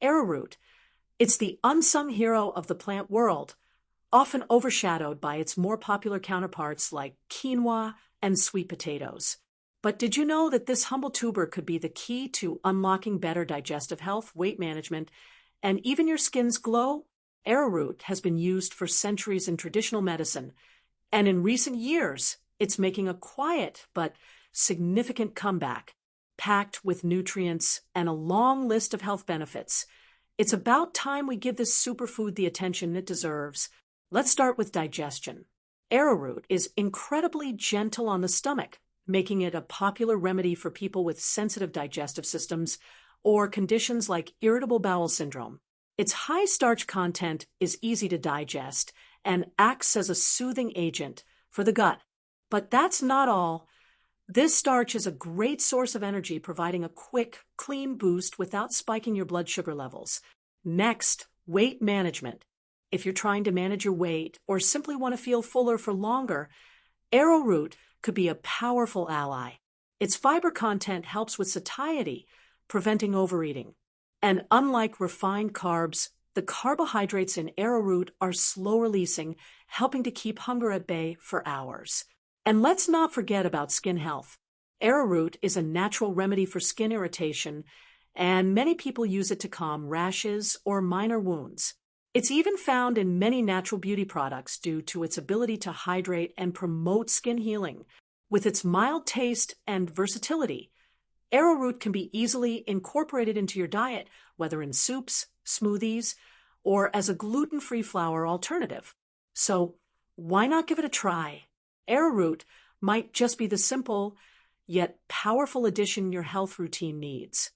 Arrowroot. It's the unsung hero of the plant world, often overshadowed by its more popular counterparts like quinoa and sweet potatoes. But did you know that this humble tuber could be the key to unlocking better digestive health, weight management, and even your skin's glow? Arrowroot has been used for centuries in traditional medicine, and in recent years, it's making a quiet but significant comeback, packed with nutrients and a long list of health benefits. It's about time we give this superfood the attention it deserves. Let's start with digestion. Arrowroot is incredibly gentle on the stomach, making it a popular remedy for people with sensitive digestive systems or conditions like irritable bowel syndrome. Its high starch content is easy to digest and acts as a soothing agent for the gut. But that's not all. This starch is a great source of energy, providing a quick, clean boost without spiking your blood sugar levels. Next, weight management. If you're trying to manage your weight or simply want to feel fuller for longer, Arrowroot could be a powerful ally. Its fiber content helps with satiety, preventing overeating. And unlike refined carbs, the carbohydrates in Arrowroot are slow releasing, helping to keep hunger at bay for hours. And let's not forget about skin health. Arrowroot is a natural remedy for skin irritation, and many people use it to calm rashes or minor wounds. It's even found in many natural beauty products due to its ability to hydrate and promote skin healing. With its mild taste and versatility, Arrowroot can be easily incorporated into your diet, whether in soups, smoothies, or as a gluten-free flour alternative. So why not give it a try? Arrowroot might just be the simple, yet powerful addition your health routine needs.